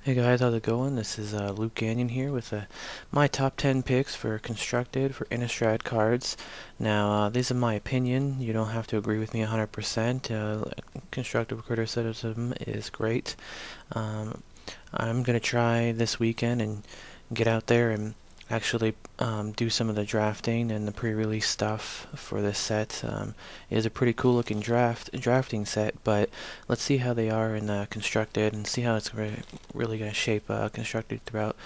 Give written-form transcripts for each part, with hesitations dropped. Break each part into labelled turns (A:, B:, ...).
A: Hey guys, how's it going? This is Luke Gagnon here with my top 10 picks for constructed for Innistrad cards. Now, these are my opinion. You don't have to agree with me 100%. Constructive criticism is great. Um, I'm going to try this weekend and get out there and actually do some of the drafting and the pre-release stuff for this set. It is a pretty cool looking drafting set, but let's see how they are in constructed and see how it's really going to shape constructed throughout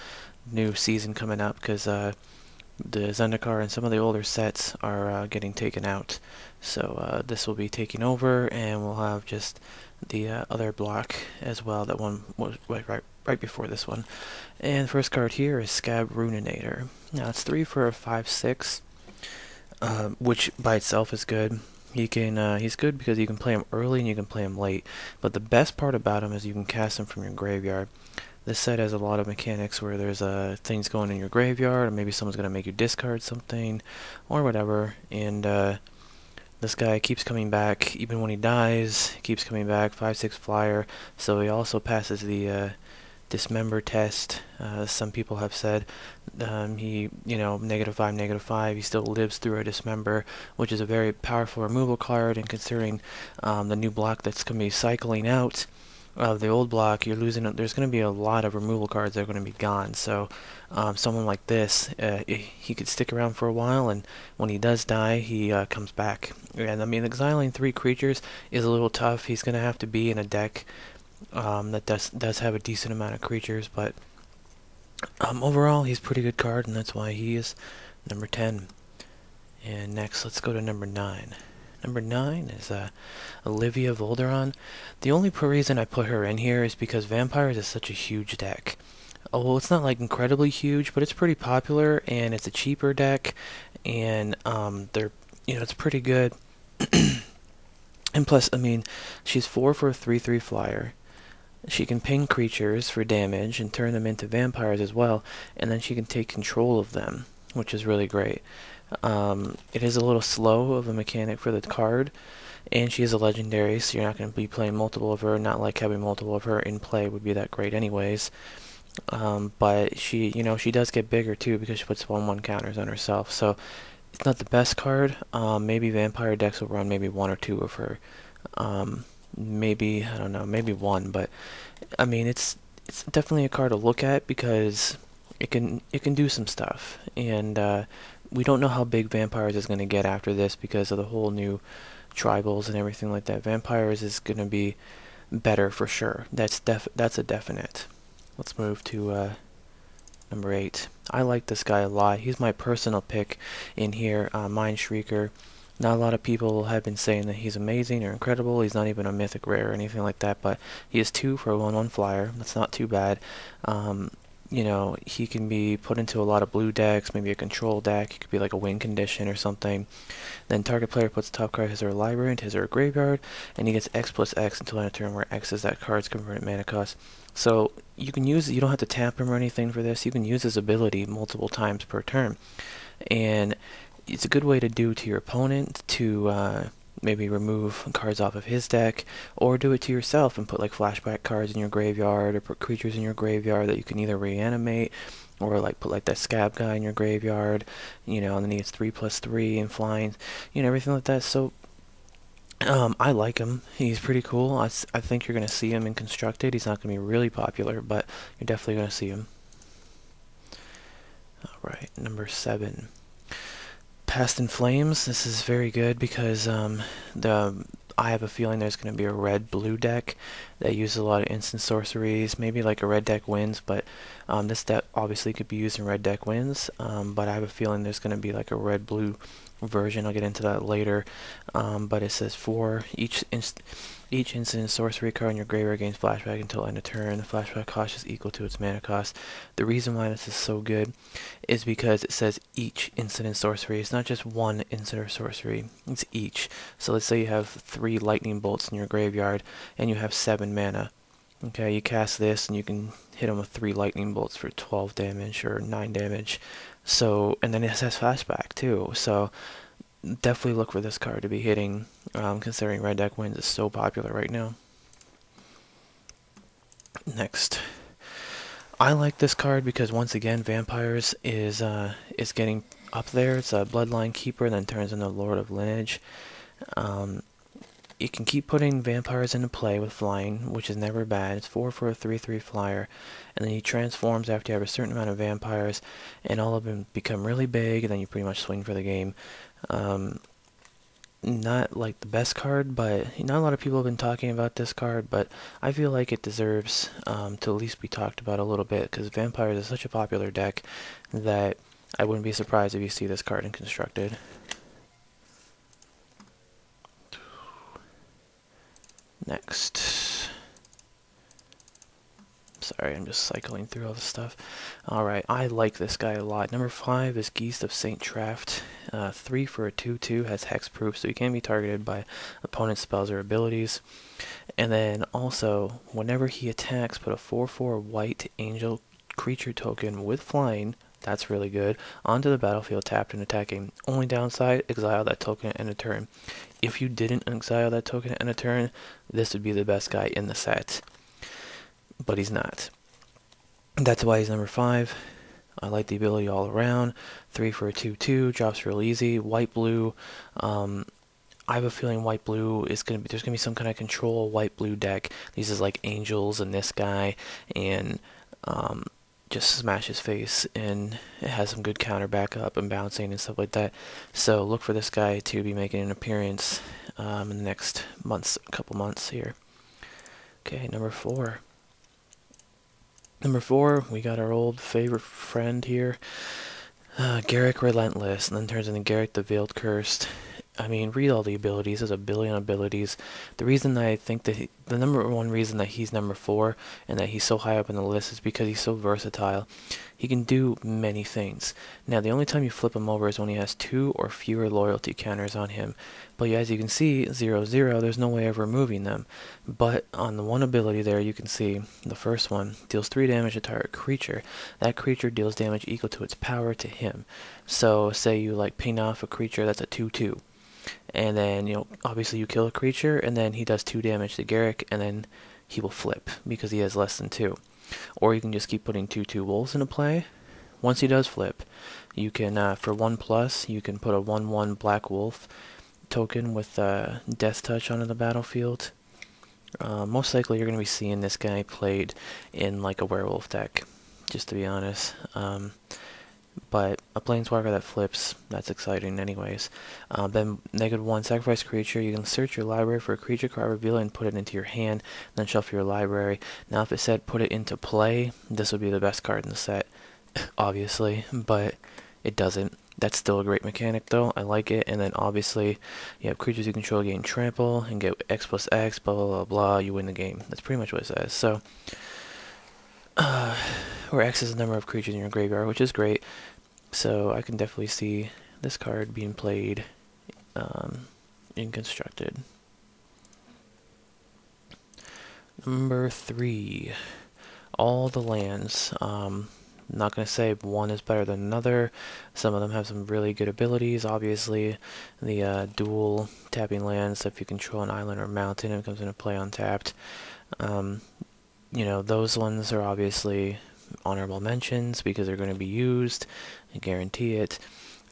A: new season coming up, because the Zendikar and some of the older sets are getting taken out. So this will be taking over, and we'll have just the other block as well. That one was right before this one. And first card here is Scab Runinator. Now it's 3 for a 5/6, which by itself is good. He's good because you can play him early and you can play him late. But the best part about him is you can cast him from your graveyard. This set has a lot of mechanics where there's things going in your graveyard, or maybe someone's going to make you discard something, or whatever. And this guy keeps coming back, even when he dies. He keeps coming back, 5/6 flyer. So he also passes the dismember test. Some people have said he, -5, -5. He still lives through a dismember, which is a very powerful removal card. And considering the new block that's going to be cycling out of the old block, you're losing. There's going to be a lot of removal cards that are going to be gone. So someone like this, he could stick around for a while, and when he does die, he comes back. And I mean, exiling 3 creatures is a little tough. He's going to have to be in a deck that does have a decent amount of creatures, but overall, he's a pretty good card, and that's why he is number 10. And next, let's go to number 9. Number 9 is Olivia Volderon. The only reason I put her in here is because Vampires is such a huge deck. Oh, well, it's not like incredibly huge, but it's pretty popular, and it's a cheaper deck, and it's pretty good. And plus, I mean, she's 4 for a 3/3 flyer. She can ping creatures for damage and turn them into vampires as well, and then she can take control of them, which is really great. It is a little slow of a mechanic for the card, and she is a legendary, so you're not going to be playing multiple of her. Not like having multiple of her in play would be that great anyways. But she does get bigger too because she puts 1/1 counters on herself. So it's not the best card. Maybe vampire decks will run maybe 1 or 2 of her. Maybe, I don't know, maybe 1, but I mean it's definitely a card to look at because it can do some stuff, and we don't know how big Vampires is going to get after this because of the whole new tribals and everything like that. Vampires is going to be better for sure. That's a definite. Let's move to number 8. I like this guy a lot. He's my personal pick in here, Mind Shrieker. Not a lot of people have been saying that he's amazing or incredible. He's not even a mythic rare or anything like that, but he is 2 for a 1/1 flyer. That's not too bad. He can be put into a lot of blue decks, maybe a control deck. He could be like a win condition or something. Then target player puts top card of his or her library into his or her graveyard, and he gets X+X until end of turn, where X is that card's converted mana cost. So you can use, you don't have to tap him or anything for this. You can use his ability multiple times per turn, and it's a good way to do to your opponent to maybe remove cards off of his deck, or do it to yourself and put like flashback cards in your graveyard, or put creatures in your graveyard that you can either reanimate, or like put like that scab guy in your graveyard, and then he gets 3/3 and flying, everything like that. So I like him. He's pretty cool. I think you're going to see him in Constructed. He's not going to be really popular, but you're definitely going to see him. Alright, number 7. Past in Flames. This is very good because I have a feeling there's going to be a red-blue deck that uses a lot of instant sorceries. Maybe like a red deck wins, but this deck obviously could be used in red deck wins. But I have a feeling there's going to be like a red-blue version. I'll get into that later. But it says for each instant sorcery card in your graveyard gains flashback until end of turn. The flashback cost is equal to its mana cost. The reason why this is so good is because it says each instant sorcery. It's not just one instant sorcery. It's each. So let's say you have 3 lightning bolts in your graveyard and you have 7 mana. Okay, you cast this and you can hit them with 3 lightning bolts for 12 damage or 9 damage. So, and then it has flashback too. So definitely look for this card to be hitting, considering red deck wins is so popular right now. Next, I like this card because once again, Vampires is getting up there. It's a Bloodline Keeper, then turns into Lord of Lineage. Um, you can keep putting Vampires into play with flying, which is never bad. It's 4 for a 3/3 flyer, and then he transforms after you have a certain amount of Vampires, and all of them become really big, and then you pretty much swing for the game. Not like the best card, but not a lot of people have been talking about this card, but I feel like it deserves to at least be talked about a little bit, because Vampires is such a popular deck that I wouldn't be surprised if you see this card in Constructed. Next. Sorry, I'm just cycling through all the stuff. Alright, I like this guy a lot. Number 5 is Geist of St. Traft. 3 for a 2/2, has hexproof, so he can be targeted by opponent spells or abilities. And then also, whenever he attacks, put a 4/4 white angel creature token with flying, that's really good, onto the battlefield tapped and attacking. Only downside, exile that token at end of turn. If you didn't exile that token at end of turn, this would be the best guy in the set. But he's not. That's why he's number 5. I like the ability all around. 3 for a 2/2, drops real easy. White-blue. I have a feeling white-blue is there's gonna be some kind of control white-blue deck. These is like angels and this guy, and just smash his face, and it has some good counter backup and bouncing and stuff like that. So look for this guy to be making an appearance in the next couple months here. Okay, number 4. Number 4, we got our old favorite friend here, Garruk Relentless, and then turns into Garruk the Veiled Cursed. I mean, read all the abilities. There's a billion abilities. The reason that I think that the number one reason that he's number 4 and that he's so high up on the list is because he's so versatile. He can do many things. Now, the only time you flip him over is when he has 2 or fewer loyalty counters on him. But as you can see, 0/0, there's no way of removing them. But on the one ability there, you can see the first one deals 3 damage to target creature. That creature deals damage equal to its power to him. So, say you like ping off a creature that's a 2/2. And then, obviously you kill a creature, and then he does 2 damage to Garruk, and then he will flip, because he has less than 2. Or you can just keep putting 2/2 wolves into play. Once he does flip, you can, for 1+, you can put a 1/1 black wolf token with Death Touch onto the battlefield. Most likely you're going to be seeing this guy played in like a werewolf deck, just to be honest. But a planeswalker that flips, that's exciting anyways. Then -1, sacrifice creature. You can search your library for a creature card, reveal it, and put it into your hand, then shuffle your library. Now if it said put it into play, this would be the best card in the set, obviously, but it doesn't. That's still a great mechanic though, I like it. And then obviously, you have creatures you control gain trample, and get X+X, blah blah blah blah, you win the game. That's pretty much what it says. So, where X is the number of creatures in your graveyard, which is great. So I can definitely see this card being played in Constructed. Number 3, all the lands. Not going to say one is better than another. Some of them have some really good abilities. Obviously, the dual tapping lands, if you control an island or mountain, it comes into play untapped. Those ones are obviously honorable mentions because they're going to be used. I guarantee it.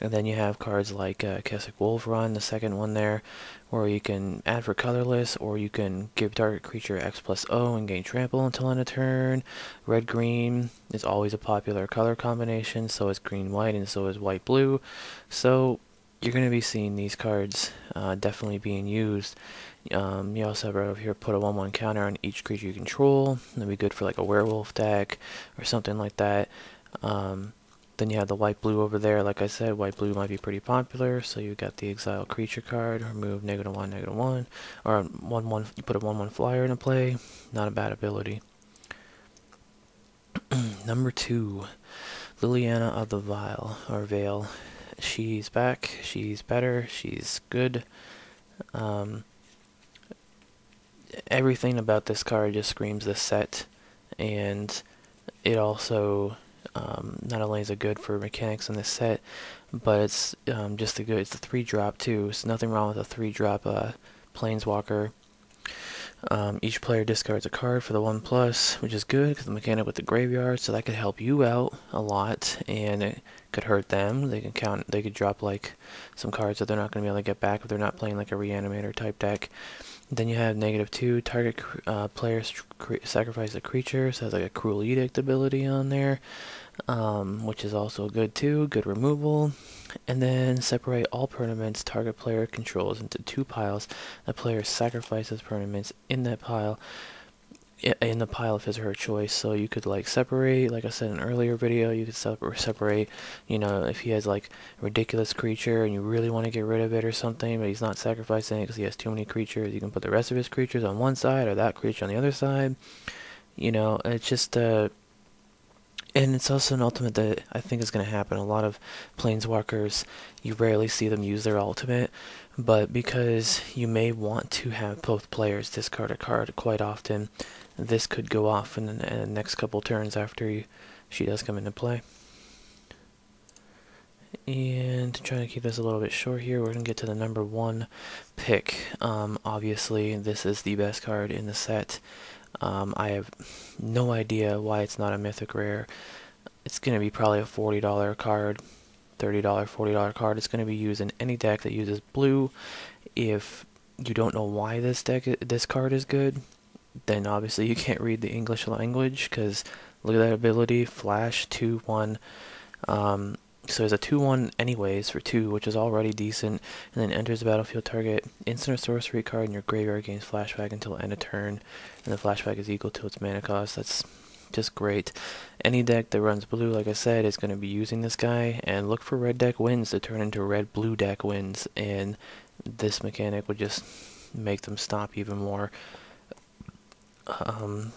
A: And then you have cards like Kessig Wolf Run, the second one there, where you can add for colorless, or you can give target creature X+O and gain trample until end of turn. Red-green is always a popular color combination, so is green-white, and so is white-blue. So you're going to be seeing these cards definitely being used. You also have right over here, put a 1/1 counter on each creature you control. That'd be good for like a werewolf deck or something like that. Then you have the white-blue over there. Like I said, white-blue might be pretty popular. So you got the exile creature card, remove -1, -1, or 1/1. You put a 1/1 flyer into play. Not a bad ability. Number 2, Liliana of the Veil. She's back. She's better. She's good. Everything about this card just screams this set, and it also not only is it good for mechanics in this set, but it's just a good. It's a 3-drop too. So nothing wrong with a 3-drop planeswalker. Each player discards a card for the 1+, which is good because the mechanic with the graveyard, so that could help you out a lot, and it could hurt them. They could drop like some cards that they're not going to be able to get back if they're not playing like a reanimator type deck. Then you have -2, target player sacrifice a creature, so it has like a Cruel Edict ability on there, which is also good too, good removal. And then separate all permanents target player controls into 2 piles. The player sacrifices permanents in that pile, in the pile of his or her choice. So you could like separate, like I said in an earlier video, you could separate, you know, if he has like a ridiculous creature and you really want to get rid of it or something, but he's not sacrificing it because he has too many creatures, you can put the rest of his creatures on one side or that creature on the other side. You know, it's just and it's also an ultimate that I think is going to happen. A lot of planeswalkers, you rarely see them use their ultimate, but because you may want to have both players discard a card quite often, this could go off in the next couple turns after she does come into play. And trying to keep this a little bit short here, we're going to get to the number 1 pick. Obviously, this is the best card in the set. I have no idea why it's not a mythic rare. It's going to be probably a $40 card, $30, $40 card. It's going to be used in any deck that uses blue. If you don't know why this card is good, then obviously you can't read the English language, because look at that ability, flash 2/1. So there's a 2/1 anyways for 2, which is already decent, and then enters the battlefield, target instant or sorcery card in your graveyard gains flashback until end of turn, and the flashback is equal to its mana cost. That's just great. Any deck that runs blue, like I said, is going to be using this guy, and look for red deck wins to turn into red-blue deck wins, and this mechanic would just make them stop even more. I've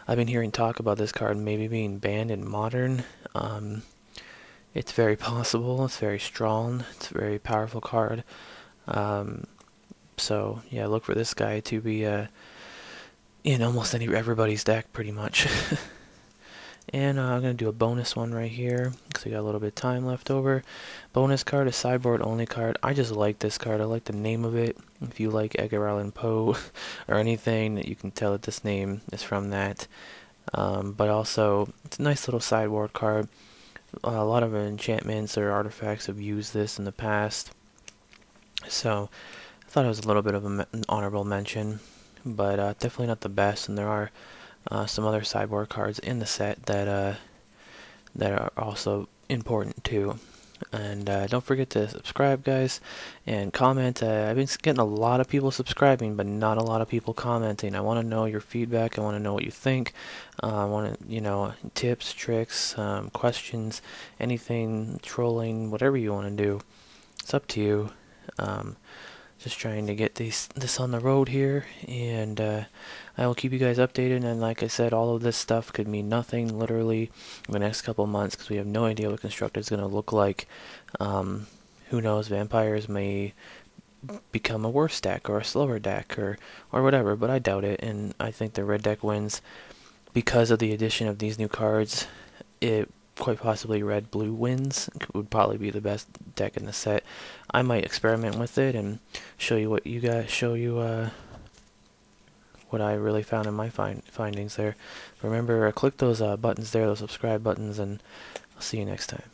A: been hearing talk about this card maybe being banned in Modern. It's very possible. It's very strong. It's a very powerful card. So yeah, look for this guy to be in almost everybody's deck, pretty much. And I'm going to do a bonus one right here, because we got a little bit of time left over. Bonus card, a sideboard only card. I just like this card. I like the name of it. If you like Edgar Allan Poe or anything, you can tell that this name is from that. But also, it's a nice little sideboard card. A lot of enchantments or artifacts have used this in the past, so I thought it was a little bit of an honorable mention, but definitely not the best. And there are some other sideboard cards in the set that are also important too. And don't forget to subscribe, guys, and comment. I've been getting a lot of people subscribing, but not a lot of people commenting. I want to know your feedback. I want to know what you think. I want to, you know, tips, tricks, questions, anything, trolling, whatever you want to do. It's up to you. Just trying to get this on the road here, and I will keep you guys updated. And like I said, all of this stuff could mean nothing literally in the next couple of months, because we have no idea what Constructed is going to look like. Who knows, vampires may become a worse deck or a slower deck or whatever, but I doubt it. And I think the red deck wins because of the addition of these new cards. It quite possibly red-blue wins. It would probably be the best deck in the set. I might experiment with it and show you what what I really found in my findings there. Remember, click those buttons there, those subscribe buttons, and I'll see you next time.